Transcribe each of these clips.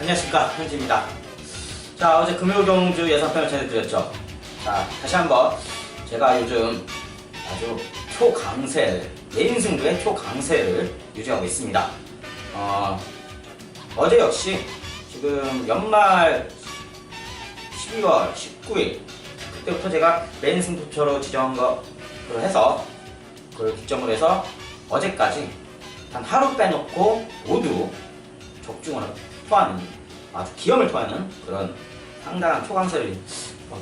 안녕하십니까, 현지입니다. 자, 어제 금요경주 예상편을 전해드렸죠. 자, 다시 한번 제가 요즘 아주 초강세, 내인승부의 초강세를 유지하고 있습니다. 어제 역시 지금 연말 12월 19일 그때부터 제가 메인승부처로 지정한 거로 해서 그걸 기점으로 해서 어제까지 단 하루 빼놓고 모두 적중을 토하는, 아주 기염을 토하는 그런 상당한 초강세를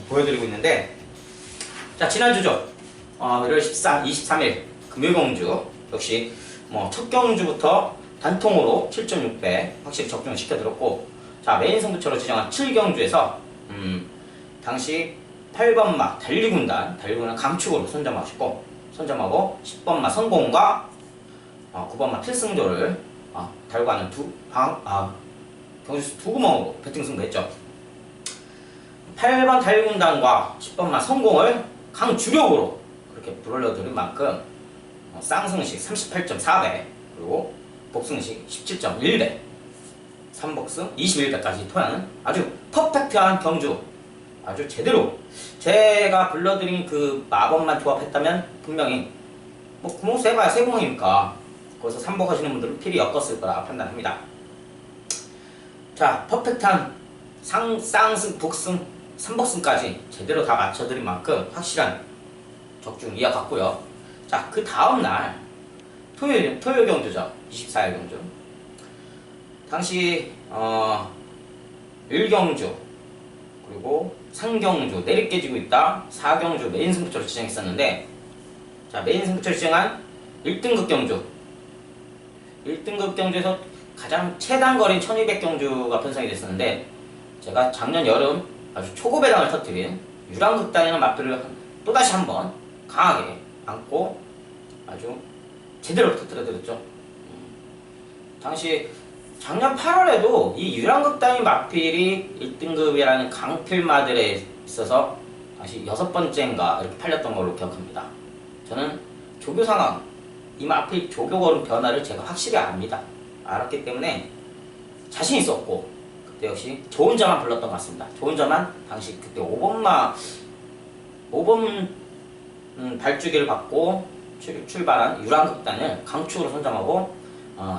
보여드리고 있는데, 자, 지난주죠. 1월 23일 금요경주 역시 첫 경주부터 단통으로 7.6배 확실히 적중을 시켜드렸고, 자, 메인 승부처로 지정한 7경주에서 당시 8번마 달리군단 강축으로 선점하고 10번마 성공과 9번마 필승조를 달고 하는 경주수 두 구멍으로 배팅 승부했죠. 8번 달리군단과 10번마 성공을 강주력으로 그렇게 불러드린 만큼 쌍승식 38.4배 그리고 복승식 17.1배 3복승 21배까지 토하는 아주 퍼펙트한 경주, 아주 제대로 제가 불러드린 그 마법만 조합했다면 분명히 구멍 세봐야 세 구멍이니까 거기서 3복 하시는 분들은 필히 엮었을 거라 판단합니다. 자, 퍼펙트한 쌍승, 복승, 3복승까지 제대로 다 맞춰드린 만큼 확실한 적중 이어갔고요. 자, 그 다음날 토요일 경주죠. 24일 경주. 당시 1경주 그리고 3경주 내리 깨지고 있다 4경주 메인 승부처로 지정했었는데, 자, 메인 승부처로 지정한 1등급 경주 1등급 경주에서 가장 최단거리인 1200경주가 편성이 됐었는데, 제가 작년 여름 아주 초고배당을 터뜨린 유랑극단이라는 마표를 또다시 한번 강하게 안고 아주 제대로 터뜨려드렸죠. 당시 작년 8월에도 이 유랑극단의 마필이 1등급이라는 강필마들에 있어서 다시 6번째인가 이렇게 팔렸던 걸로 기억합니다. 저는 조교 상황, 이 마필 조교 걸음 변화를 제가 확실히 알았기 때문에 자신 있었고, 그때 역시 좋은 자만 불렀던 것 같습니다. 좋은 자만 당시 그때 5번 발주기를 받고 출발한 유랑극단을 강축으로 선정하고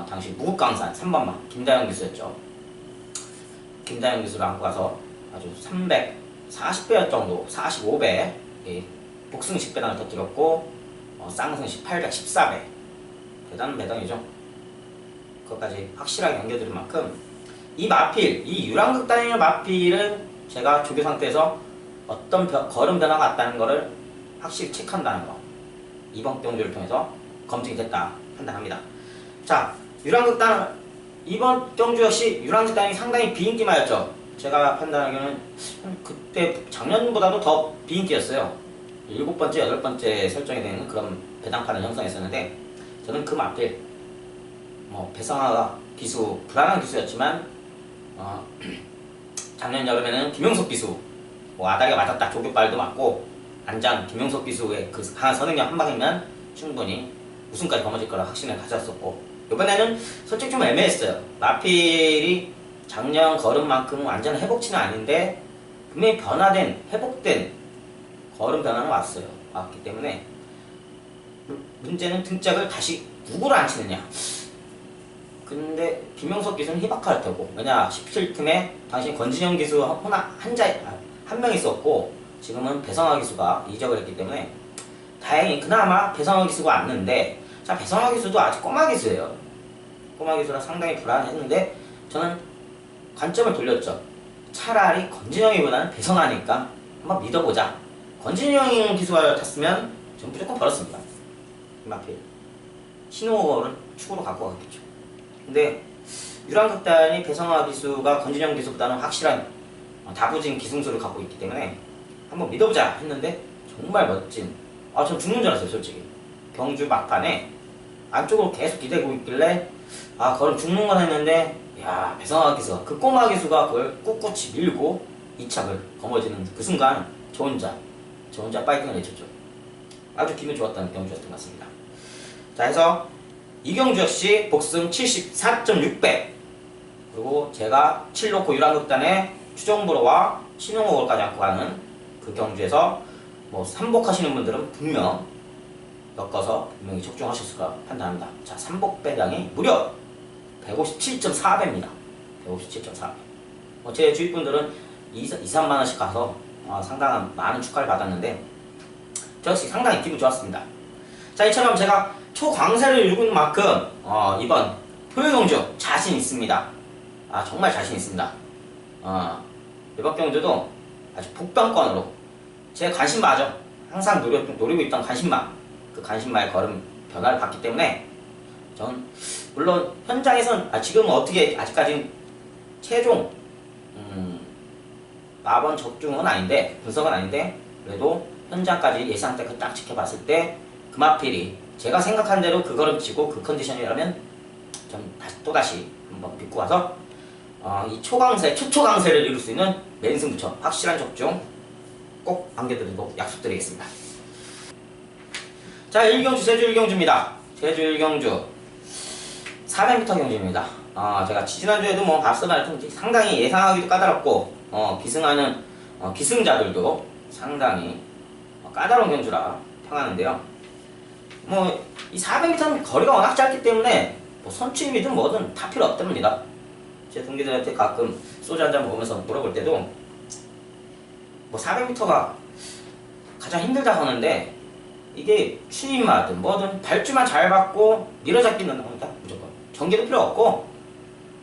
당시 무국강산 3번마 김다영 기수였죠. 김다영 기수를 안고 가서 아주 340배 정도, 45배 복승식 배당을 터뜨렸고 쌍승식 814배 대단한 배당이죠. 그것까지 확실하게 연결드린 만큼 이 마필, 이 유랑극단의 마필은 제가 조교 상태에서 어떤 걸음 변화가 왔다는 것을 확실히 체크한다는 거, 이번 경주를 통해서 검증이 됐다 판단합니다. 자, 유랑극단 이번 경주 역시 유랑극단이 상당히 비인기마였죠. 제가 판단하기에는 그때 작년보다도 더 비인기였어요. 7번째, 8번째 설정이 되는 그런 배당판을 형성했었는데, 저는 그 마필 배성아가 기수, 불안한 기수였지만 작년 여름에는 김용석 기수 아다리가 맞았다 조교발도 맞고 안장 김용석 기수의 그 강한 선행력 한 방이면 충분히 우승까지 거머쥘 거라 확신을 가졌었고, 이번에는 솔직히 좀 애매했어요. 마필이 작년 걸음만큼 완전 회복치는 아닌데 분명히 변화된, 회복된 걸음 변화는 왔기 때문에 문제는 등짝을 다시 누구로 앉히느냐. 근데 김용석 기수는 희박할 테고, 왜냐 17틈에 당시 권진영 기수 한 명 있었고 지금은 배성아 기수가 이적을 했기 때문에 다행히 그나마 배성아 기수가 왔는데, 자, 배성아 기수도 아직 꼬마 기수예요. 꼬마 기수라 상당히 불안했는데 저는 관점을 돌렸죠. 차라리 권진영이보다는 배성아니까 한번 믿어보자. 권진영 기수가 탔으면 저는 무조건 벌었습니다. 마필 신호를 축으로 갖고 갔겠죠. 근데 유랑극단이 배성아 기수가 권진영 기수보다는 확실한 다부진 기승수를 갖고 있기 때문에 한번 믿어보자 했는데 정말 멋진, 전 죽는 줄 알았어요. 솔직히 경주 막판에 안쪽으로 계속 기대고 있길래 걸음 죽는 건 했는데, 야, 배성아 기수가 그 꼬마 기수가 그걸 꿋꿋이 밀고 2착을 거머쥐는 그 순간 저 혼자 파이팅을 외쳤죠. 아주 기분 좋았다는 경주였던 것 같습니다. 자, 해서 이 경주 역시 복승 74.6배 그리고 제가 7놓고 유랑극단에 추정브로와 신용호걸까지 안고 가는 그 경주에서 뭐 삼복하시는 분들은 분명 엮어서 분명히 적중하셨을 까 판단합니다. 자, 삼복 배당이 무려 157.4배입니다. 157.4배. 제 주위 분들은 3만 원씩 가서 상당한 많은 축하를 받았는데 저 역시 상당히 기분 좋았습니다. 자, 이처럼 제가 초광세를 이루는 만큼 이번 토요경주 자신 있습니다. 정말 자신 있습니다. 이번 경주도 아주 복병권으로 제 관심마죠. 항상 노리고 있던 관심마, 그 관심마의 걸음 변화를 봤기 때문에 전 물론 현장에선 지금은 어떻게 아직까지는 최종 마번 적중은 아닌데 분석은 아닌데 그래도 현장까지 예상대를 딱 지켜봤을 때 금화필이 제가 생각한 대로 그 걸음 치고 그 컨디션이라면 전 또다시 한번 믿고 와서 이 초초강세를 이룰 수 있는 맨승부처 확실한 적중 꼭 안겨드리도록 약속드리겠습니다. 자, 1경주 제주 1경주입니다. 제주 1경주 400m 경주입니다. 제가 지난주에도 뭐 앞서 말했던 상당히 예상하기도 까다롭고 기승하는 기승자들도 상당히 까다로운 경주라 평하는데요. 이 400m는 거리가 워낙 짧기 때문에 선취임이든 뭐든 다 필요 없답니다. 제 동기들한테 가끔 소주 한잔 먹으면서 물어볼 때도 400m가 가장 힘들다고 하는데 이게 추임마든 뭐든 발주만 잘 받고 밀어잡기는 나옵니다. 무조건 전개도 필요 없고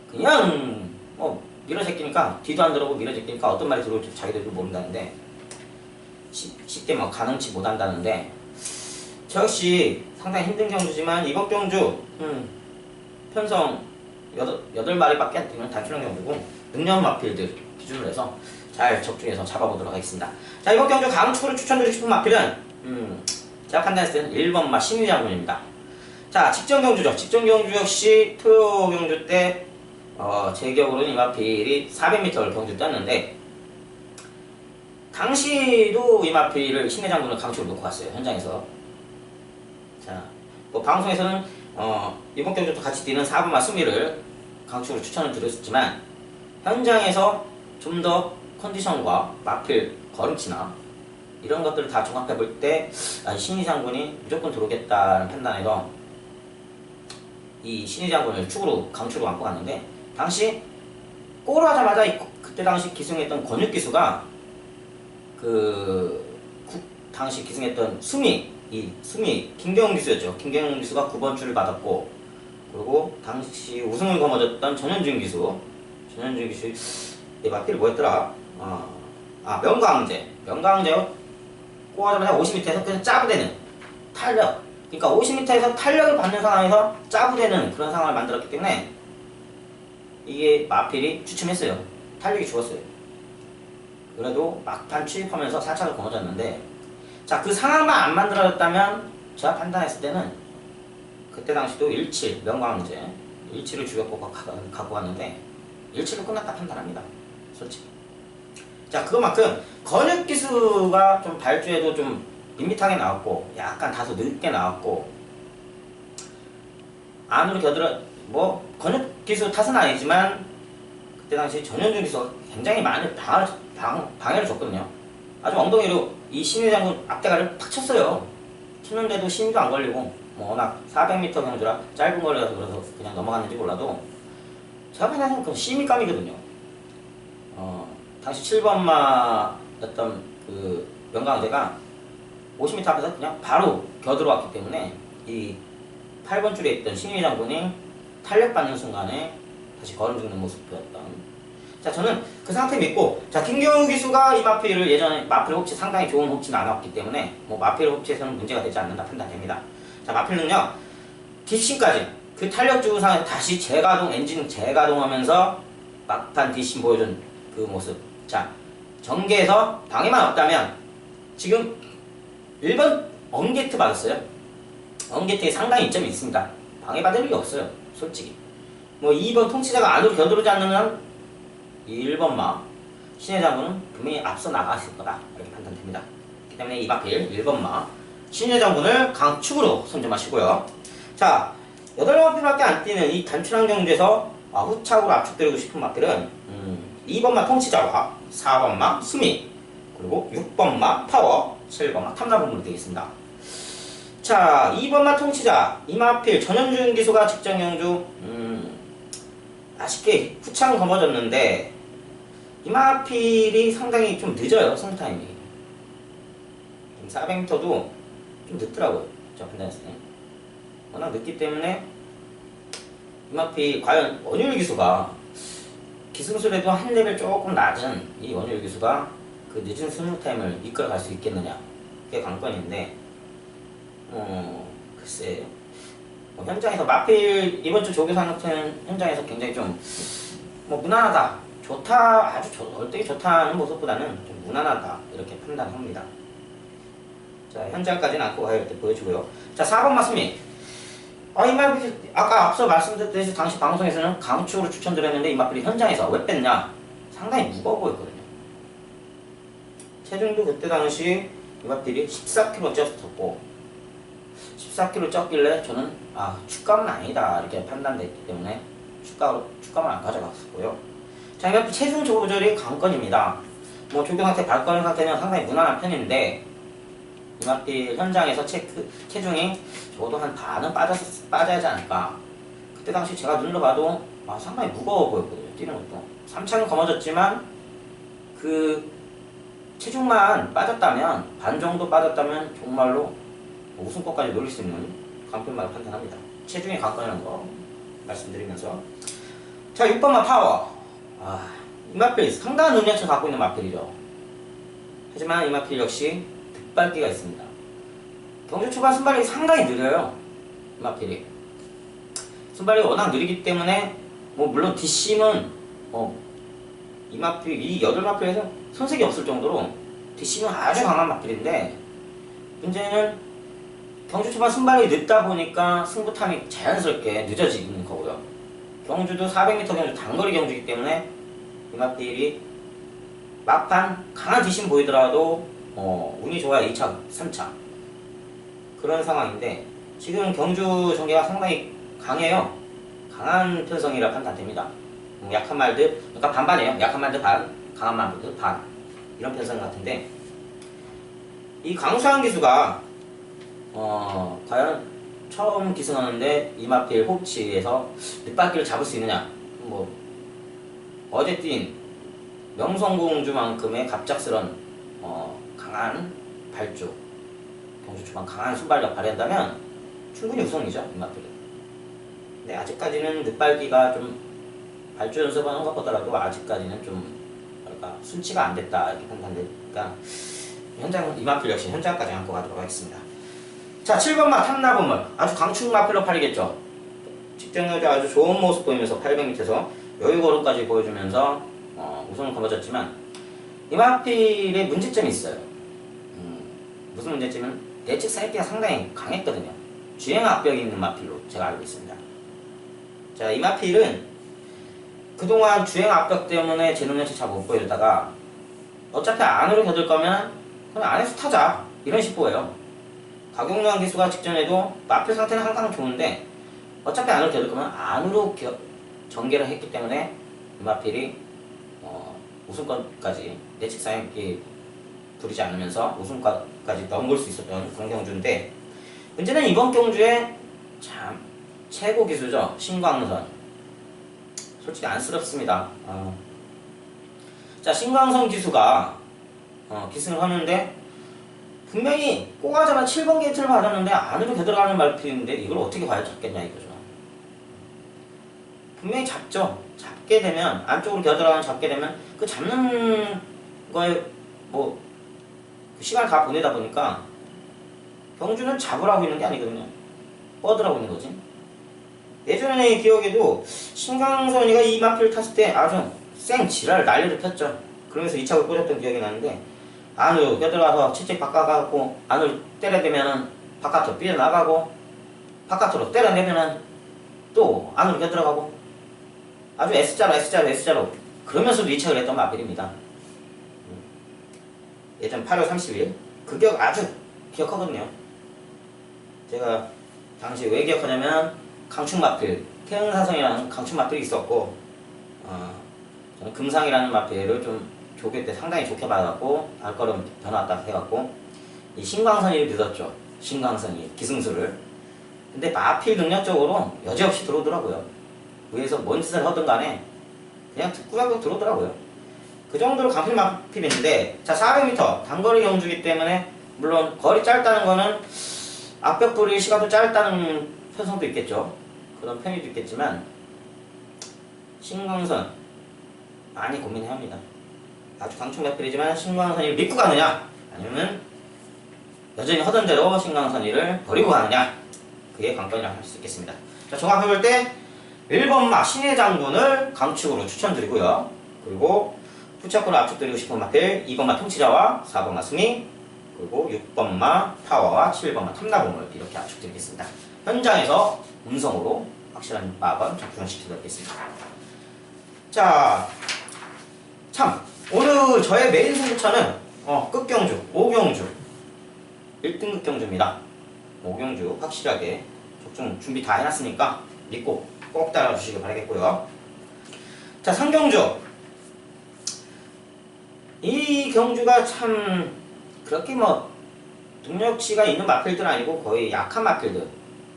그냥 밀어잡기니까 뒤도 안 들어오고 밀어잡기니까 어떤 말이 들어올지 자기들도 모른다는데 쉽게 가능치 못한다는데 저 역시 상당히 힘든 경주지만 이번 경주 편성 8마리밖에 안 되는 단순한 경주고 능력 마필들 기준으로 해서 잘 적중해서 잡아보도록 하겠습니다. 자, 이번 경주 강추를 추천드리고 싶은 마필은 제가 판단했을 때는 1번마 신유장군입니다. 자, 직전 경주죠. 직전 경주 역시 토요 경주 때 제 기억으로는 이 마필이 400m를 경주 떴는데 당시도 이 마필을 신혜장군을 강추를 놓고 갔어요. 현장에서. 자, 방송에서는 이번 경주도 같이 뛰는 4번마 수미를 강추로 추천을 드렸었지만 현장에서 좀 더 컨디션과 마필 걸음치나 이런 것들을 다 종합해 볼 때 신희 장군이 무조건 들어오겠다는 판단에서 이 신희 장군을 축으로 강추로 안고 갔는데 당시 골을 하자마자 그때 당시 기승했던 권육 기수가 당시 기승했던 수미 김경훈 기수였죠. 김경훈 기수가 9번 줄을 받았고 그리고 당시 우승을 거머쥐었던 전현준 기수 이 마필이 뭐였더라? 명강제 꼬아자마자 50m에서 그냥 짜부되는 탄력, 그러니까 50m에서 탄력을 받는 상황에서 짜부되는 그런 상황을 만들었기 때문에 이게 마필이 주춤했어요. 탄력이 죽었어요. 그래도 막판 추입하면서 살짝을 거머쥐었는데 자, 그 상황만 안 만들어졌다면 제가 판단했을 때는 그때 당시도 17 명강제 17을 죽였고 갖고 왔는데 17로 끝났다 판단합니다. 솔직히. 자, 그것만큼 권혁기수가 좀 발주에도 좀 밋밋하게 나왔고 약간 다소 늦게 나왔고 안으로 겨들어 권혁기수 탓은 아니지만 그때 당시 전현준 기수가 굉장히 많이 방해를 줬거든요. 아주 엉덩이로 이 신유 장군 앞대가를 팍 쳤어요. 쳤는데도 심도 안 걸리고 워낙 400m 경주라 짧은 거리라서 그래서 그냥 넘어갔는지 몰라도 제가 판단하는 건 심의감이거든요. 당시 7번마였던 그 명강제가 50m 앞에서 그냥 바로 겨들어왔기 때문에 이 8번 줄에 있던 신유 장군이 탄력받는 순간에 다시 걸음 죽는 모습이었던. 자, 저는 그 상태 믿고, 자, 김경우 기수가 이 마필을 예전에 마필 홉치 상당히 좋은 홉치는 안 왔기 때문에 마필 홉치에서는 문제가 되지 않는다 판단됩니다. 자, 마필은요 뒷심까지 그 탄력 주는 상황에서 다시 재가동 엔진 재가동하면서 막판 뒷심 보여준 그 모습. 자, 전개에서 방해만 없다면 지금 1번 언게트 받았어요. 언게트에 상당히 이점이 있습니다. 방해받을 일이 없어요. 솔직히 2번 통치자가 안으로 겨들어오지 않는 한 1번마 신혜 장군은 분명히 앞서 나갔을 거다 이렇게 판단됩니다. 그렇기 때문에 이 마필 1번마 신혜 장군을 강축으로 선점하시고요. 자, 8마필밖에 안 뛰는 이 단출한 경주에서 후착으로 압축드리고 싶은 마필은 2번마 통치자와 4번마 수미, 그리고 6번마 파워, 7번마 탐나본으로 되겠습니다. 자, 2번마 통치자 이마필 전현준 기수가 직전 경주 아쉽게 후창 검어졌는데 이마필이 상당히 좀 늦어요. 승타임이 400m도 좀 늦더라고요. 저 판단했을 때 워낙 늦기 때문에 이마필 과연 원율 기수가 기승술에도 한 레벨 조금 낮은 이 원율 기수가 그 늦은 승타임을 이끌어갈 수 있겠느냐, 그게 관건인데 글쎄 현장에서 마필 이번 주 조교상 같은 현장에서 굉장히 좀 무난하다, 좋다, 아주 얼되게 좋다는 모습보다는 좀 무난하다 이렇게 판단합니다. 자, 현장까지는 안고 가야 될 때 보여주고요. 자, 4번 맞습니다. 이 마필 아까 앞서 말씀드렸듯이 당시 방송에서는 강추로 추천드렸는데 이 마필이 현장에서 왜 뺐냐, 상당히 무거워 보였거든요. 체중도 그때 당시 이 마필이 14kg 쪘었고 14kg 쪘길래 저는 축감은 아니다 이렇게 판단됐기 때문에 축감을 안 가져갔었고요. 자, 이 마필 체중 조절이 관건입니다. 조교 상태, 발권 상태는 상당히 무난한 편인데 이마필 현장에서 체중이 적어도 한 반은 빠져야 하지 않을까. 그때 당시 제가 눌러봐도 상당히 무거워 보였거든요. 뛰는 것도 3차는 검어졌지만 그 체중만 빠졌다면, 반 정도 빠졌다면 정말로 우승권까지 노릴 수 있는 강편마를 판단합니다. 체중이 관건이라는 거 말씀드리면서, 자, 6번마 파워. 이마필 상당한 능력치를 갖고 있는 마필이죠. 하지만 이마필 역시 득발기가 있습니다. 경주 초반 순발이 상당히 느려요. 이마필이 순발이 워낙 느리기 때문에 물론 뒷심은 이마필, 이 8마필에서 손색이 없을 정도로 뒷심은 아주 강한 마필인데, 문제는 경주 초반 순발이 늦다 보니까 승부탐이 자연스럽게 늦어지는 거고요. 경주도 400m 경주 단거리 경주이기 때문에 이마필이 막판 강한 뒷심 보이더라도 운이 좋아야 2차, 3차 그런 상황인데, 지금 경주 전개가 상당히 강해요. 강한 편성이라 판단됩니다. 약한 말들, 그러니까 반반이에요. 약한 말들 반, 강한 말들 반, 이런 편성 같은데, 이 강수환 기수가 과연 처음 기승하는데 이마필 호흡치에서 늦바퀴를 잡을 수 있느냐. 어제 뛴 명성공주만큼의 갑작스런 강한 발주, 경주 초반 강한 순발력 발휘한다면 충분히 우승이죠, 이마필이. 근데 아직까지는 늦발기가 좀 발주 연습하는 것 보더라도 아직까지는 좀 순치가 안 됐다 이렇게 판단되니까 이마필 역시 현장까지 안고 가도록 하겠습니다. 자, 7번마 탐나본물, 아주 강축 마필로 팔리겠죠. 직전 경주 아주 좋은 모습 보이면서 800m에서 여유걸음까지 보여주면서 우승을 거머졌지만 이마필의 문제점이 있어요. 무슨 문제점은 예측 사이트가 상당히 강했거든요. 주행 압력이 있는 마필로 제가 알고 있습니다. 자, 이마필은 그동안 주행 압력 때문에 제 능력치 잘 못 보여주다가 어차피 안으로 겨들 거면 그냥 안에서 타자 이런 식보예요. 가격요한 기수가 직전에도 마필 상태는 항상 좋은데 어차피 안으로 겨들 거면 안으로 전개를 했기 때문에 이마필이 우승권까지 예측상에 부리지 않으면서 우승까지 넘을 수 있었던 그런 경주인데, 문제는 이번 경주에 참 최고 기수죠. 신광선. 솔직히 안쓰럽습니다. 자, 신광선 기수가 기승을 하는데 분명히 꼬가자마자 7번 게이트를 받았는데 안으로 겨들어가는 마필인데 이걸 어떻게 과연 잡겠냐 이거죠. 분명히 잡죠. 잡게 되면 안쪽으로 겨들어가는 잡게 되면 그 잡는 거에 시간을 다 보내다 보니까 경주는 잡으라고 있는 게 아니거든요. 뻗으라고 있는 거지. 예전에 기억에도 신광선이가 이 마필을 탔을 때 아주 쌩 지랄 난리를 폈죠. 그러면서 2차를 꽂았던 기억이 나는데, 안으로 겨들어가서 채찍 바꿔갖고 안으로 때려대면은 바깥으로 삐져나가고, 바깥으로 때려내면은 또 안으로 겨들어가고, 아주 S자로 그러면서도 2차를 했던 마필입니다. 예전 8월 30일 그 기억 아주 기억하거든요. 제가 당시 왜 기억하냐면 강축 마필 태흥사성이라는 강축 마필이 있었고, 저는 금상이라는 마필을 좀 조교 때 상당히 좋게 받았고, 발걸음 변화왔다 해갖고, 이 신광선이 늦었죠. 신광선이 기승수를. 근데 마필 능력적으로 여지없이 들어오더라고요. 위에서 뭔 짓을 하든 간에 그냥 꾸역꾸역 들어오더라고요. 그 정도로 강필 마필인데, 자, 400m 단거리 경주기 때문에 물론 거리 짧다는 거는 앞벽불이 시간도 짧다는 편성도 있겠죠. 그런 편의도 있겠지만 신광선 많이 고민해야 합니다. 아주 강축 마필이지만 신광선이를 믿고 가느냐, 아니면 여전히 하던 대로 신광선이를 버리고 가느냐, 그게 관건이라고 할 수 있겠습니다. 자, 종합해볼 때 1번마 신의 장군을 강축으로 추천드리고요. 그리고 후차권을 압축드리고 싶은 마필 2번마 통치자와 4번마 수미, 그리고 6번마 파워와 7번마 탐나보물, 이렇게 압축드리겠습니다. 현장에서 음성으로 확실한 마건 작동시켜드리겠습니다. 자, 참 오늘 저의 메인 승부처는 끝경주, 5경주 1등급 경주입니다. 5경주 확실하게 적중 준비 다 해놨으니까 믿고 꼭 따라주시길 바라겠고요. 자, 3경주. 이 경주가 참 그렇게 뭐 능력치가 있는 마필들은 아니고 거의 약한 마필들,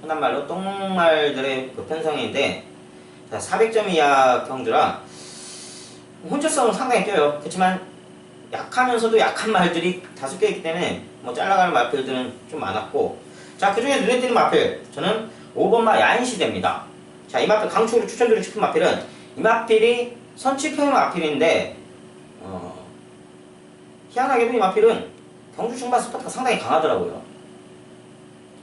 흔한 말로 똥말들의 그 편성인데, 400점 이하 경주라 혼자성은 상당히 껴요. 그렇지만 약하면서도 약한 말들이 다수 껴있기 때문에 뭐 잘라가는 마필들은 좀 많았고, 자, 그 중에 눈에 띄는 마필, 저는 5번마 야인시대입니다. 자, 이 마필 강축으로 추천드리고 싶은 마필은, 이 마필이 선취평 마필인데 희한하게도 이 마필은 경주 중반 스퍼트가 상당히 강하더라고요.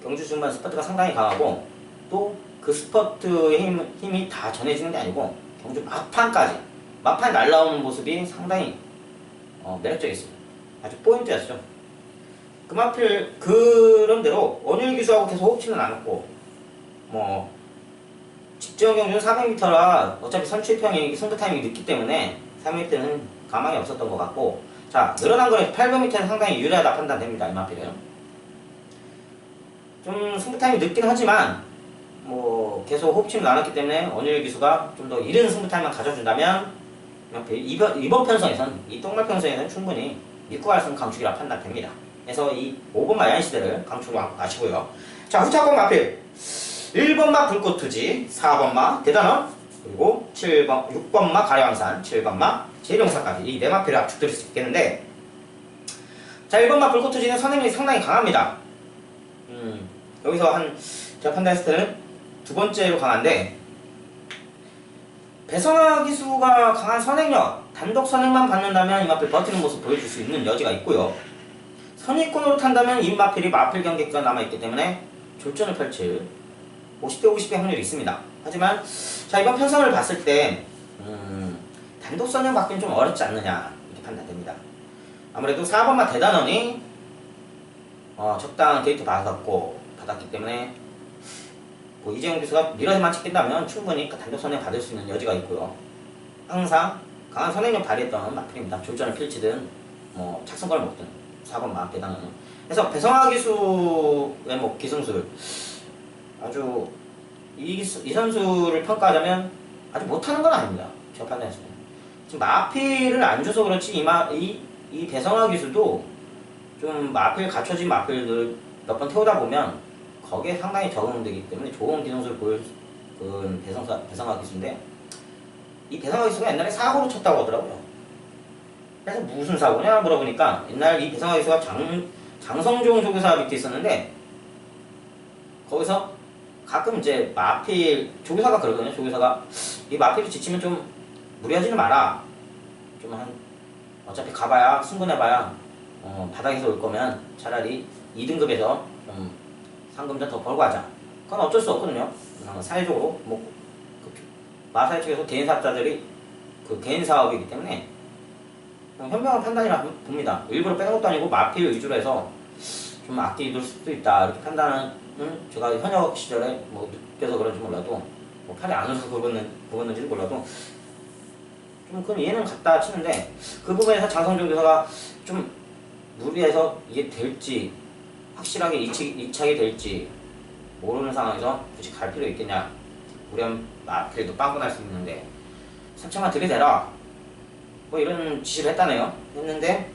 경주 중반 스퍼트가 상당히 강하고, 또 그 스퍼트의 힘이 다 전해지는 게 아니고 경주 막판까지, 막판 날라오는 모습이 상당히 매력적이었습니다. 아주 포인트였죠. 그 마필 그런대로 원일 기수하고 계속 호흡치는 않았고, 뭐 직전 경주는 400m라 어차피 선취평이 승부 타이밍이 늦기 때문에 300m는 가망이 없었던 것 같고, 자, 늘어난 거는 800m는 상당히 유리하다 판단됩니다. 이 마필은 좀 승부 타이밍이 늦긴 하지만 뭐 계속 호흡치는 않았기 때문에 원일 기수가 좀 더 이른 승부 타이밍만 가져준다면 이번 편성에선, 이 똥말 편성에서는 충분히 믿고 갈 수 있는 강축이라 판단됩니다. 그래서 이 5번마 야인시대를 강축으로 마시고요. 자, 후차권 마필 1번마 불꽃투지, 4번마 대단원, 그리고 6번마 가려왕산, 7번마 제일용사까지 이 네 마필을 압축드릴 수 있겠는데, 자, 1번마 불꽃투지는 선행력이 상당히 강합니다. 여기서 제가 판단했을 때는 두 번째로 강한데, 배성화 기수가 강한 선행력, 단독 선행만 받는다면 이 마필 버티는 모습 보여줄 수 있는 여지가 있고요. 선의권으로 탄다면 이 마필이 마필 경계가 남아있기 때문에 졸전을 펼칠 50대 50의 확률이 있습니다. 하지만 자, 이번 편성을 봤을 때 단독 선행 받기는 좀 어렵지 않느냐, 이렇게 판단됩니다. 아무래도 4번마 대단원이 적당한 게이트 받았기 때문에 뭐 이재용 기수가 밀어서만 찍힌다면 충분히 단독 선행 받을 수 있는 여지가 있고요. 항상 강한 선행력 발휘했던 마필입니다. 졸전을 펼치든 뭐 착승권을 먹든 4번마 대단원은. 그래서 배성화 기수의 뭐 기승술, 아주 이 선수를 평가하자면 아주 못하는 건 아닙니다. 제가 판단했을 때 지금 마필을 안 줘서 그렇지, 이 배성화 기수도 좀 마필 갖춰진 마필들 몇 번 태우다 보면 거기에 상당히 적응되기 때문에 좋은 기능수를 보여준 배성화 기수인데, 이 배성화 기수가 옛날에 사고를 쳤다고 하더라고요. 그래서 무슨 사고냐 물어보니까, 옛날 이 배성화 기수가 장성종 조교사 밑에 있었는데, 거기서 가끔 이제 마필 조교사가 그러거든요. 조교사가 이 마필이 지치면 좀 무리하지는 마라, 좀 어차피 가봐야 승근해봐야 바닥에서 올 거면 차라리 2등급에서 좀 상금 좀 더 벌고 하자. 그건 어쩔 수 없거든요. 사회적으로 뭐 마사회 측에서 개인 사업자들이 그 개인 사업이기 때문에 현명한 판단이라 봅니다. 일부러 빼는 것도 아니고 마필 위주로 해서 좀 아끼둘 수도 있다, 이렇게 판단은 제가 현역 시절에 뭐 느껴서 그런지 몰라도, 뭐 팔이 안 오셔서 굽었는지는 몰라도 좀 그건 이해는 갔다 치는데, 그 부분에서 장성종 교사가 좀 무리해서 이게 될지, 확실하게 이착이 될지 모르는 상황에서 굳이 갈 필요 있겠냐, 우리 마필도 빵꾸 날 수 있는데 삼창만 들이대라 뭐 이런 지시를 했다네요. 했는데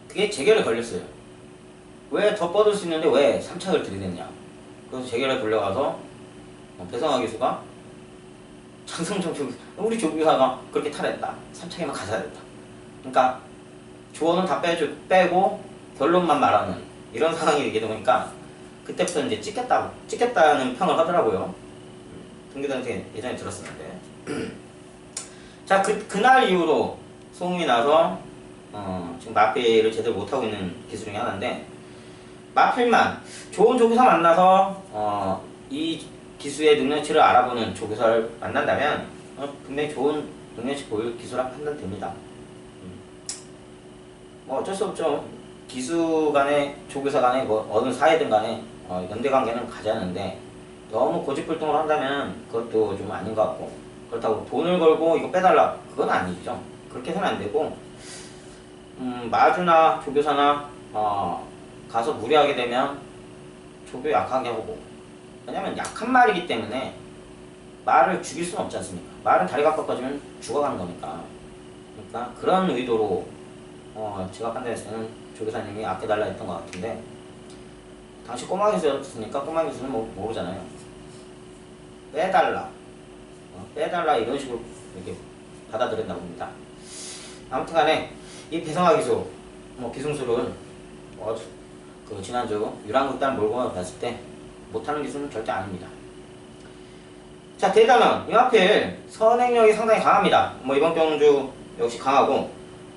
그게 재결에 걸렸어요. 왜 더 뻗을 수 있는데 왜 삼창을 들이댔냐. 그래서 재결에 걸려가서 배성화 교수가 장성정 우리 조교사가 그렇게 탈했다. 삼창에만 가져야 됐다. 그러니까 조언은 다 빼고 결론만 말하는 이런 상황이 되게 되니까 그때부터 이제 찍겠다는 평을 하더라고요. 동기들한테 예전에 들었었는데. 자, 그날 이후로 소문이 나서 지금 마필을 제대로 못하고 있는 기술 중에 하나인데, 마필만 좋은 조교사 만나서 이 기수의 능력치를 알아보는 조교사를 만난다면 분명히 좋은 능력치 보일 기수라 판단됩니다. 뭐 어쩔 수 없죠. 기수 간에 조교사 간에 뭐 어느 사회든 간에 연대 관계는 가자는데 너무 고집불통을 한다면 그것도 좀 아닌 것 같고, 그렇다고 돈을 걸고 이거 빼달라 그건 아니죠. 그렇게 해서는 안 되고, 마주나 조교사나 가서 무리하게 되면 조교 약하게 하고, 왜냐면 약한 말이기 때문에 말을 죽일 수는 없지 않습니까? 말은 다리가 꺾어지면 죽어가는 거니까. 그러니까 그런 의도로 제가 판단했을 때는 조교사님이 아껴달라 했던 것 같은데, 당시 꼬마 교수였으니까 꼬마 교수는 뭐 모르잖아요. 빼달라 이런 식으로 이렇게 받아들였나 봅니다. 아무튼 간에 이 배성화 기수 기승술은 그 지난주 유랑극단 몰고 갔을 때 못하는 기술은 절대 아닙니다. 자, 대단원 이마필 선행력이 상당히 강합니다. 이번 경주 역시 강하고,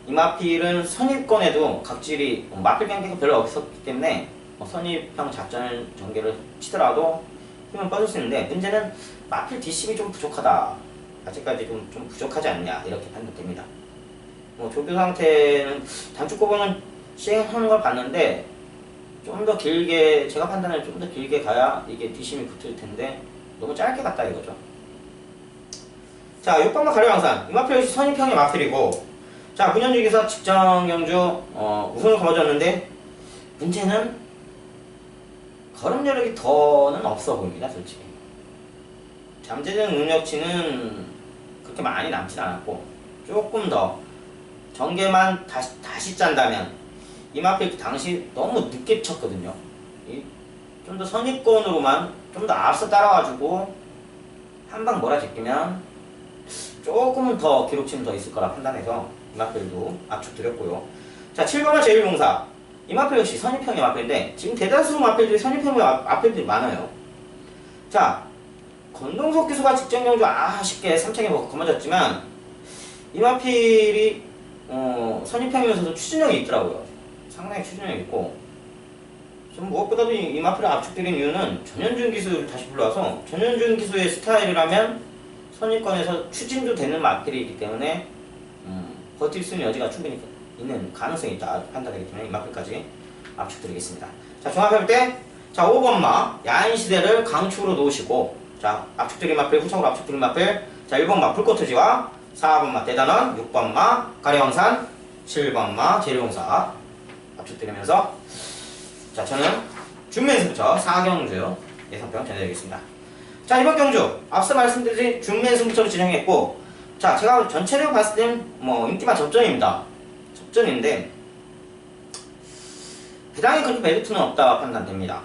이마필은 선입권에도 각질이 마필 경기가 별로 없었기 때문에 선입형 작전 전개를 치더라도 힘은 뻗을 수 있는데, 문제는 마필 뒷심이 좀 부족하다. 아직까지 좀 부족하지 않냐 이렇게 판단됩니다. 조교 상태는 단축고번은 시행하는 걸 봤는데 좀 더 길게, 제가 판단을 좀 더 길게 가야 이게 뒷심이 붙을 텐데 너무 짧게 갔다 이거죠. 자, 6번마 가려왕산 이마필 역시 선입형의 마필이고, 자, 9년주 기사 직전 경주 우승을 거머쥐었는데 문제는 걸음여력이 더는 없어 보입니다. 솔직히 잠재적 능력치는 그렇게 많이 남진 않았고, 조금 더 전개만 다시 짠다면 이마필 당시 너무 늦게 쳤거든요. 좀 더 선입권으로만 좀 더 앞서 따라가지고 한 방 몰아제끼면 조금은 더 기록치는 더 있을 거라 판단해서 이마필도 압축드렸고요. 자, 7번은 제1봉사 이마필 역시 선입형의 마필인데, 지금 대다수 마필들이 선입형의 마필들이 많아요. 자, 권동석 기수가 직전 경주 아쉽게 3창에 거머졌지만 이마필이 선입형이면서도 추진력이 있더라고요. 상당히 추진력이 있고, 좀 무엇보다도 이마필을 압축드린 이유는 전현준 기수를 다시 불러와서, 전현준 기수의 스타일이라면 선입권에서 추진도 되는 마필이기 때문에 버틸 수 있는 여지가 충분히 있는 가능성이 있다 판단되기 때문에 이마필까지 압축드리겠습니다. 자, 종합해볼 때, 자, 5번마 야인시대를 강축으로 놓으시고, 자, 압축드린 마필, 후척으로 압축드린 마필, 자, 1번마 불꽃토지와 4번마 대단원, 6번마 가려왕산, 7번마 재료공사 압축드리면서, 자, 저는 준매승부처 4경주 예상평 전해드리겠습니다. 자, 이번 경주 앞서 말씀드린 준매승부처를 진행했고, 자, 제가 전체적으로 봤을 땐 인기만 접전입니다. 접전인데 배당이 그렇게 메리트는 없다 판단됩니다.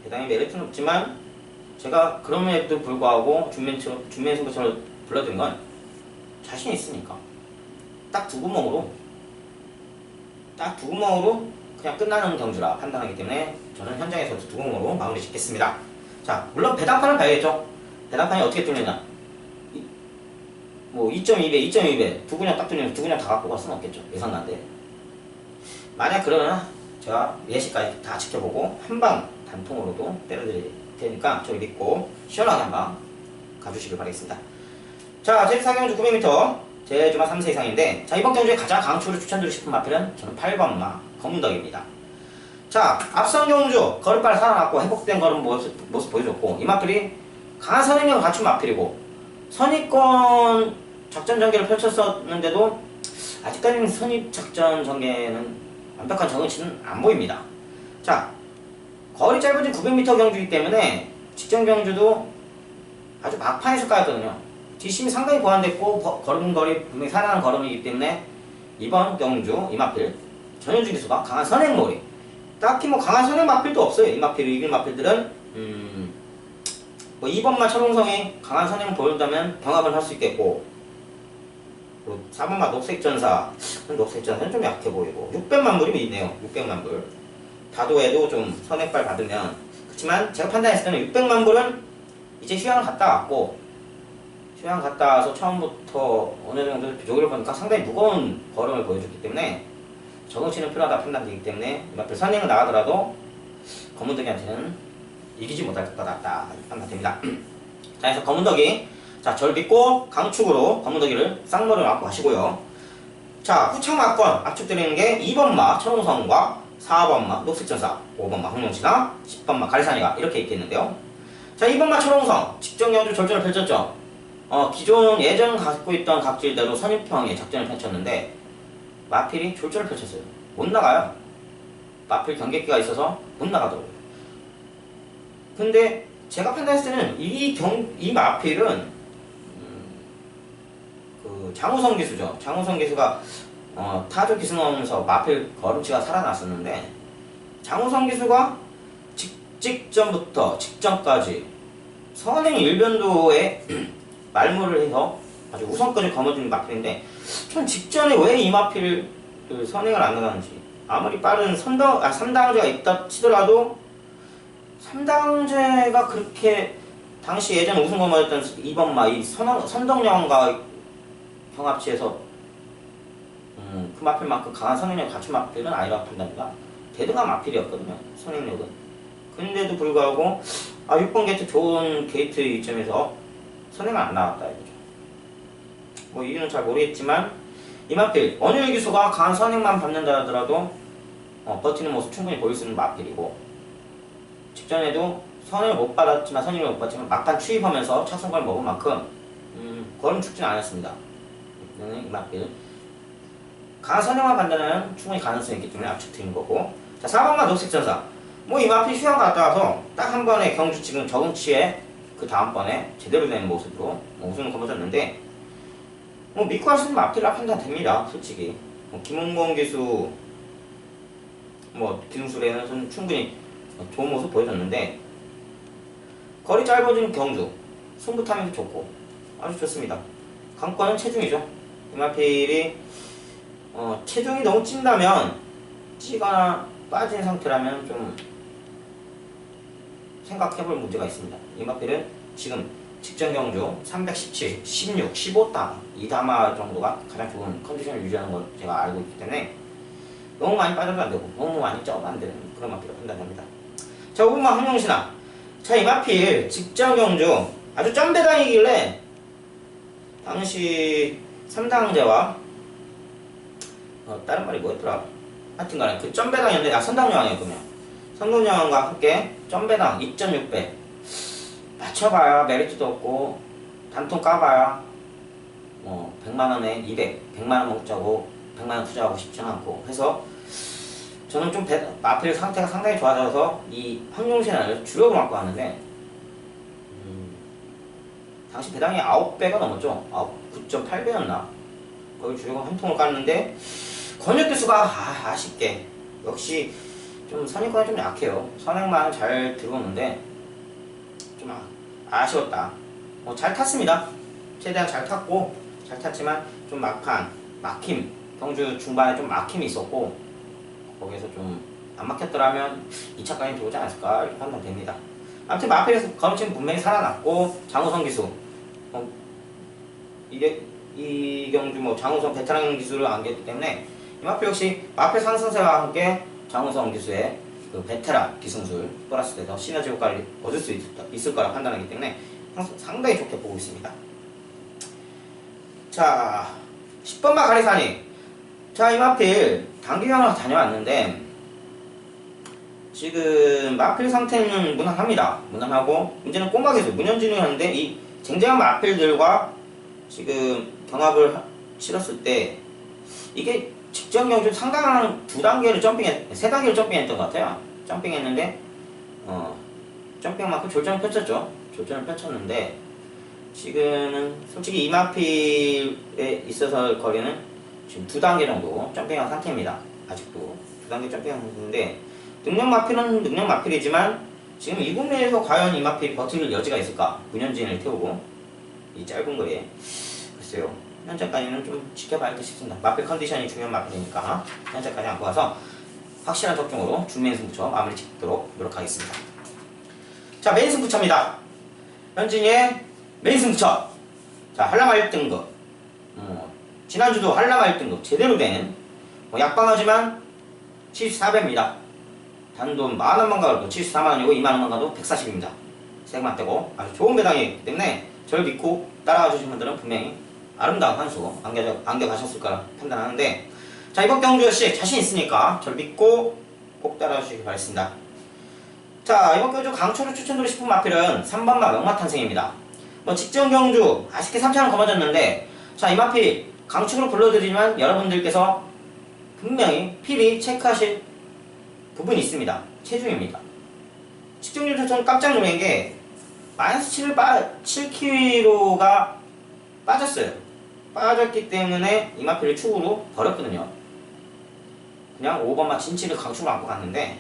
배당이 메리트는 없지만 제가 그럼에도 불구하고 준매승부처를 불러드린 건 자신이 있으니까 딱 두 구멍으로 그냥 끝나는 경주라 판단하기 때문에 저는 현장에서 두 구멍으로 마무리 짓겠습니다. 자, 물론 배당판을 봐야겠죠. 배당판이 어떻게 뚫리냐, 2.2배, 2.2배 두 분야 딱 뚫리면 두 분야 다 갖고 갈 수는 없겠죠. 예상난데, 만약 그러면 제가 예시까지 다 지켜보고 한방 단통으로도 때려드릴 테니까 저희 믿고 시원하게 한방 가주시길 바라겠습니다. 자, 제4경주 900m 제주마 3세 이상인데, 자, 이번 경주에 가장 강추를 추천드리고 싶은 마필은 저는 8번마 검은덕입니다. 자, 앞선 경주 걸음발 살아났고 회복된 걸음 모습 보여줬고, 이 마필이 강한 선행력을 갖춘 마필이고, 선입권 작전 전개를 펼쳤었는데도 아직까지는 선입 작전 전개는 완벽한 적응치는 안 보입니다. 자, 거리 짧아진 900m 경주이기 때문에 직전 경주도 아주 막판에서 까였거든요. 뒷심이 상당히 보완됐고 걸음걸이 분명히 살아나는 걸음이기 때문에 이번 경주 이마필 전현주 기수가 강한 선행몰이, 딱히 뭐 강한 선행 마필도 없어요. 이마필을 이길 마필들은 뭐 2번마 철옹성이 강한 선행을 보여준다면 경합을 할 수 있겠고, 4번마 녹색전사는 좀 약해 보이고, 600만 불이 있네요. 600만 불 다도에도 좀 선행발 받으면, 그렇지만 제가 판단했을 때는 600만 불은 이제 휴양을 갔다 왔고, 휴양 갔다 와서 처음부터 어느 정도 조기를 보니까 상당히 무거운 걸음을 보여줬기 때문에 적응치는 필요하다 판단되기 때문에 이마필 선행을 나가더라도 검은덕이한테는 이기지 못할 것 같다 판단됩니다. 자, 그래서 검은덕이, 자, 절 믿고 강축으로 검은덕이를 쌍머리를 맞고 가시고요. 자, 후창 막권 압축드리는 게 2번마 천홍성과 4번마 녹색전사, 5번마 황룡신화, 10번마 가리사니가 이렇게 있겠는데요. 자, 2번마 천홍성 직전 경주 절전을 펼쳤죠. 기존 예전 갖고 있던 각질대로 선입형의 작전을 펼쳤는데 마필이 졸전을 펼쳤어요. 못 나가요. 마필 경계기가 있어서 못 나가더라고요. 근데 제가 판단했을 때는 이 마필은 그 장우성 기수죠. 장우성 기수가 타조 기승하면서 마필 걸음치가 살아났었는데, 장우성 기수가 직전까지 선행 일변도에 말무를 해서 아주 우선까지 거머쥐는 마필인데, 전 직전에 왜 이 마필을 선행을 안 나가는지, 아무리 빠른 3당제가 있다 치더라도 3당제가 그렇게 당시 예전 우승 거머쥐였던 2번마 이 선덕여왕과 경합치에서 그 마필만큼 강한 선행력 갖춘 마필은 아니라고 판단합니다. 대등한 마필이었거든요, 선행력은. 근데도 불구하고 6번 게이트 좋은 게이트 이점에서 선행을 안 나왔다 이거죠. 뭐 이유는 잘 모르겠지만 이마필 원효일 기수가 강한 선행만 받는다 하더라도 버티는 모습 충분히 보일 수 있는 마필이고, 직전에도 선행을 못 받았지만 선행을 못 받지만 막판 추입하면서 착승권을 먹은 만큼 걸음 죽지는 않았습니다. 이마필 강한 선행만 받는다면 충분히 가능성이 있기 때문에 압축드린 거고. 자, 4번마 녹색전사, 뭐 이마필 휴양 갔다 와서 딱 한 번에 경주 지금 적응치에 그 다음번에 제대로 된 모습으로 우승을 거머쥐었는데, 뭐 믿고 할 수 있는 마필이라 판단됩니다. 솔직히 김홍범 기수 기술에는 충분히 좋은 모습 보여줬는데, 거리 짧아진 경주 승부 타임도 좋고 아주 좋습니다. 강권은 체중이죠. 이마필이 체중이 너무 찐다면, 찌거나 빠진 상태라면 좀 생각해볼 문제가 있습니다. 이마필은 지금 직전 경주 317, 16, 15당 2다마 정도가 가장 좋은 컨디션을 유지하는 걸 제가 알고 있기 때문에 너무 많이 빠져도 안 되고 너무 많이 쪄도 안 되는 그런 마필을 판단합니다. 자, 5번마 황룡신화. 자, 이마필 직전 경주 아주 점배당이길래 당시 3당제와 다른 말이 뭐였더라? 하여튼간에 그 점배당이었는데 선당여왕이었군요. 선당여왕과 함께 점배당 2.6배 맞춰봐야 메리트도 없고 단통 까봐야 100만원에 100만원 먹자고 100만원 투자하고 싶지는 않고 해서 저는 좀 마필 상태가 상당히 좋아져서 이 황룡신화를 주력으로 맞고 하는데, 당시 배당이 9배가 넘었죠. 9.8배였나? 거기 주력으로 한 통을 깠는데 권혁 기수가 아쉽게 역시 좀 선행권이 좀 약해요. 선행만 잘 들어오는데 좀 아쉬웠다. 잘 탔습니다. 최대한 잘 탔고, 잘 탔지만 좀 막힘, 경주 중반에 좀 막힘이 있었고, 거기에서 좀 안 막혔더라면 2차까지 들어오지 않았을까 이렇게 판단됩니다. 아무튼 마필에서 걸음치는 분명히 살아났고, 장우성 기수 이 경주 장우성 베테랑 기수를 안겼기 때문에 이마필 역시 마필 상승세와 함께 장우성 기수의 그 베테랑 기승술 플러스돼서 시너지 효과를 얻을 수 있을 거라 판단하기 때문에 상당히 좋게 보고 있습니다. 자, 10번마 가리사니. 자, 이마필 단기휴양을 다녀왔는데 지금 마필 상태는 무난합니다. 무난하고 문제는 꼬마 기수 문현진이었는데, 이 쟁쟁한 마필들과 지금 경합을 치렀을 때 이게 직전 경주 상당한 2단계를 3단계를 점핑했던 것 같아요. 점핑했는데 점핑만큼 졸전을 펼쳤죠. 졸전을 펼쳤는데 지금은 솔직히 이마필에 있어서 거리는 지금 2단계 정도 점핑한 상태입니다. 아직도 2단계 점핑한 상태인데 능력 마필은 능력 마필이지만 지금 이 국내에서 과연 이마필이 버틸 여지가 있을까? 9년진을 태우고 이 짧은 거리에 글쎄요. 현재까지는 좀 지켜봐야 겠 싶습니다. 마필 컨디션이 중요한 마필이니까 현재까지 안고 와서 확실한 적중으로 준메인 승부처 마무리 짓도록 노력하겠습니다. 자, 메인 승부처입니다. 현진이의 메인 승부처. 자, 한라마 1등급. 지난주도 한라마 1등급 제대로 된 약방하지만 74배입니다. 단돈 만원만 가도 74만원이고 2만원만 가도 140입니다. 세금만 떼고 아주 좋은 배당이기 때문에 저를 믿고 따라가 주신 분들은 분명히 아름다운 한 수 안겨가셨을 거라 판단하는데, 자, 이번 경주 역시 자신 있으니까 저를 믿고 꼭 따라가 주시기 바라겠습니다. 자, 이번 경주 강초로 추천드리고 싶은 마필은 3번마 명마탄생입니다. 직전 경주 아쉽게 3차는 거머졌는데, 자, 이 마필 강축으로 불러드리지만 여러분들께서 분명히 필히 체크하실 부분이 있습니다. 체중입니다. 직전 경주 저는 깜짝 놀란 게 마이너스 7kg가 빠졌어요. 빠졌기 때문에 이 마필을 축으로 버렸거든요. 그냥 5번마 진치를 강축으로 안고 갔는데,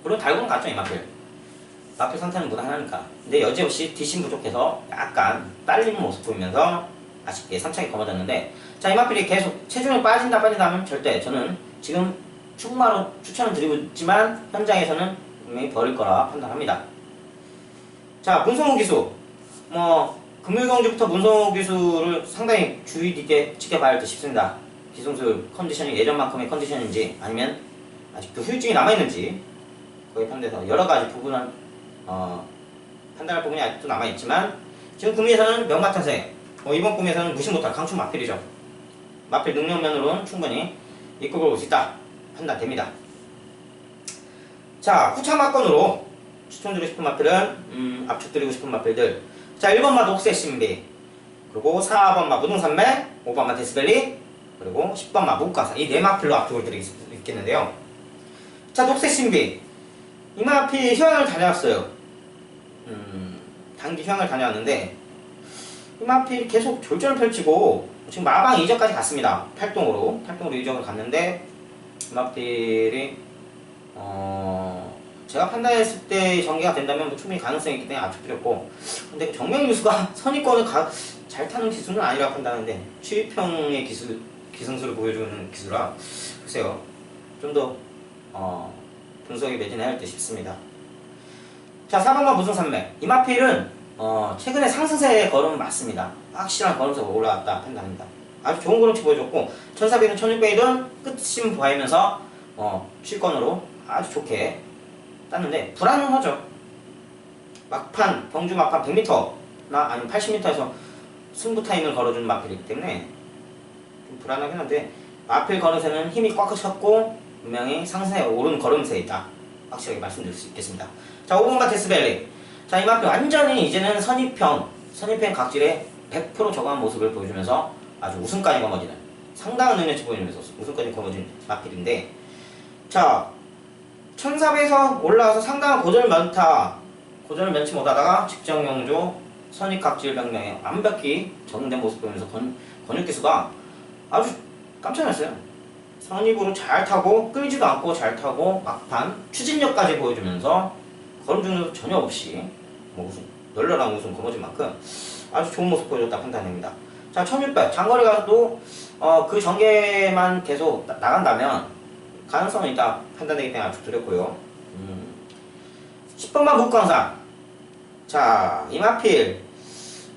물론 달고는 갔죠. 이 마필 상태는 무난하니까. 근데 여지없이 뒷심 부족해서 약간 딸리는 모습 보이면서 아쉽게 3차게 거머졌는데, 자, 이 마필이 계속 체중이 빠진다 하면 절대 저는 지금 충마로 추천을 드리고 있지만 현장에서는 분명히 버릴 거라 판단합니다. 자, 문성호 기수. 금요경주부터 문성호 기수를 상당히 주의 깊게 지켜봐야 할 듯 싶습니다. 기승술 컨디션이 예전만큼의 컨디션인지 아니면 아직도 후유증이 남아있는지 거기에 판단해서 여러가지 부분은 판단할 부분이 아직도 남아있지만, 지금 구미에서는 명마탄생, 이번 구미에서는 무시 못할 강추 마필이죠. 마필 능력면으로는 충분히 이끌고 올 수 있다 판단됩니다. 자, 후차마건으로 추천드리고 싶은 마필은 압축드리고 싶은 마필들. 자, 1번마 녹색 신비, 그리고 4번마 무등산맥, 5번마 데스밸리, 그리고 10번마 무가사, 이 4마필로 압축을 드리고 있겠는데요. 자, 녹색 신비, 이 마필 휴양을 다녀왔어요. 단기 휴양을 다녀왔는데 이 마필이 계속 졸전을 펼치고 지금 마방 이적까지 갔습니다. 팔동으로 이적을 갔는데 이 마필이 제가 판단했을 때 전개가 된다면 충분히 가능성이 있기 때문에 압축드렸고, 근데 정명 유수가 선입권을 잘 타는 기술은 아니라고 판단하는데 취입형의 기승술을 보여주는 기술이라 글쎄요, 좀 더 분석이 매진해야 할 듯 싶습니다. 자, 4번마 무승산맥, 이 마필은 최근에 상승세의 걸음은 맞습니다. 확실한 걸음세가 올라왔다 판단합니다. 아주 좋은 걸음치 보여줬고 1400이든 1600이든 끝심 보이면서 취권으로 아주 좋게 땄는데 불안하죠. 막판, 경주 막판 100m나 아니면 80m에서 승부 타임을 걸어주는 마필이기 때문에 좀 불안하긴 한데, 마필 걸음세는 힘이 꽉 찼고 분명히 상승에 오른 걸음세에 있다 확실하게 말씀드릴 수 있겠습니다. 자, 5번마 데스밸리. 자, 이 마필 완전히 이제는 선입형 각질에 100% 적응한 모습을 보여주면서 아주 우승까지 거머쥐는 상당한 능력치 보여주면서 우승까지 거머쥔 마필인데, 자, 1400에서 올라와서 상당한 고전을 면치 못하다가 직전 경주 선입각질 병명에 완벽히 적응된 모습 보면서 권육기수가 아주 깜짝 놀랐어요. 선입으로 잘 타고 끌지도 않고 잘 타고 막판 추진력까지 보여주면서 걸음 중에도 전혀 없이 널널한 우승 거머쥔 만큼 아주 좋은 모습 보여줬다 판단됩니다. 자, 1600 장거리 가서도 그 전개만 계속 나간다면 가능성은 있다 판단되기 때문에 압축 드렸고요. 10번마 무광산. 자, 이 마필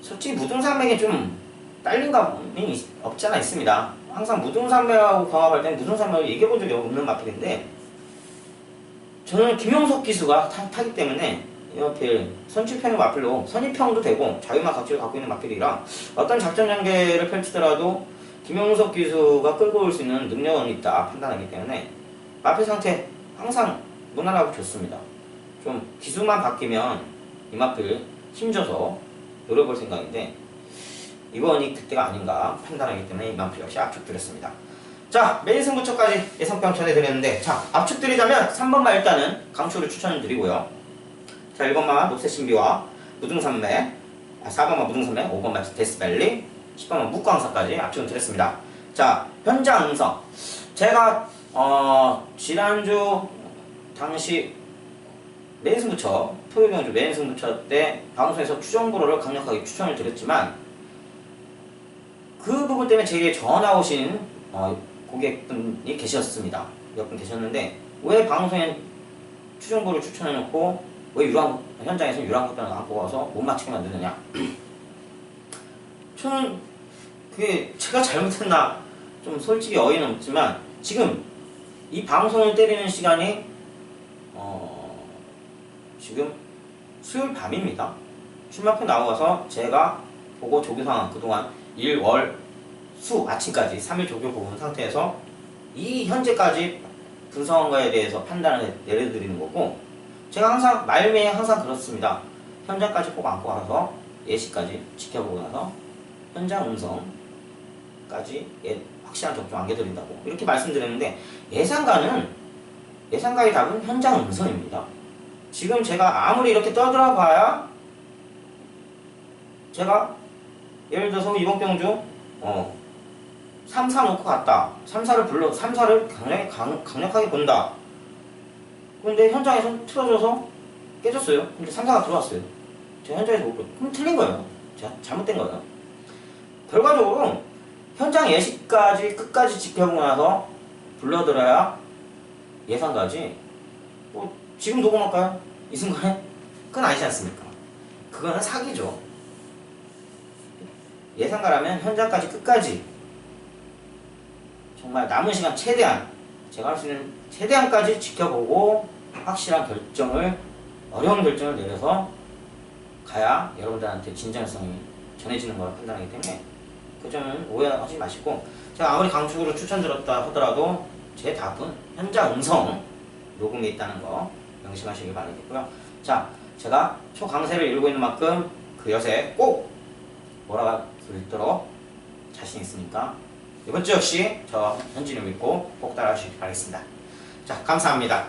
솔직히 무등산맥에 좀 딸린 감이 없지 않아 있습니다. 항상 무등산맥하고 경합할 때는 무등산맥을 얘기해본 적이 없는 마필인데, 저는 김용석 기수가 타기 때문에 이 마필 선취평의 마필로 선입평도 되고 자유만 각질을 갖고 있는 마필이라 어떤 작전 전개를 펼치더라도 김용석 기수가 끌고 올 수 있는 능력은 있다 판단하기 때문에 마필 상태 항상 무난하고 좋습니다. 좀 기수만 바뀌면 이 마필 힘줘서 노려볼 생각인데 이번이 그때가 아닌가 판단하기 때문에 이 마필 역시 압축드렸습니다. 자, 메인 승부처까지 예상평 전해드렸는데, 자, 압축드리자면 3번만 일단은 강추를 추천을 드리고요. 자, 1번만 녹색신비와 무등산맥, 4번만 무등산맥, 5번만 데스밸리, 10번만 묵광사까지 압축을 드렸습니다. 자, 현장 음성. 제가 지난주 당시 메인 승부처, 토요병주 메인 승부처 때 방송에서 추정보로를 강력하게 추천을 드렸지만, 그 부분 때문에 제게 전화 오신 고객분이 계셨습니다. 몇 분 계셨는데, 왜 방송에 추정보를 추천해놓고 왜 현장에서 유랑극단을 안고 와서 못 맞추게 만드느냐. 저는 그게 제가 잘못했나 좀 솔직히 어이는 없지만, 지금 이 방송을 때리는 시간이 지금 수요일 밤입니다. 출마표 나와서 제가 보고 조교 상황 그동안 일, 월, 수 아침까지 3일 조교 보는 상태에서 이 현재까지 분석한 거에 대해서 판단을 내려드리는 거고, 제가 항상 말미에 항상 그렇습니다. 현장까지 꼭 안고 와서 예시까지 지켜보고 나서 현장 음성까지 확실한 접종 안겨드린다고 이렇게 말씀드렸는데, 예상가의 답은 현장 음성입니다. 지금 제가 아무리 이렇게 떠들어봐야, 제가 예를 들어서 이번 병주 3사 놓고 갔다. 3사를 굉장히 강력하게 본다. 근데 현장에서 틀어져서 깨졌어요. 근데 3사가 들어왔어요. 제가 현장에서 못 보고. 그럼 틀린 거예요. 제가 잘못된 거예요. 결과적으로 현장 예시까지 끝까지 지켜보고 나서 불러들어야 예상까지 지금 녹음할까요? 이 순간에? 그건 아니지 않습니까? 그거는 사기죠. 예상가라면 현장까지 끝까지 정말 남은 시간 최대한, 제가 할 수 있는 최대한까지 지켜보고 확실한 결정을, 어려운 결정을 내려서 가야 여러분들한테 진정성이 전해지는 걸 판단하기 때문에 그 점은 오해하지 마시고, 제가 아무리 강축으로 추천드렸다 하더라도 제 답은 현장 음성 녹음이 있다는 거 명심하시길 바라겠고요. 자, 제가 초강세를 이루고 있는 만큼 그 엿에 꼭 몰아들도록 자신 있으니까 이번 주 역시 저 현진을 믿고 꼭 따라하시길 바라겠습니다. 자, 감사합니다.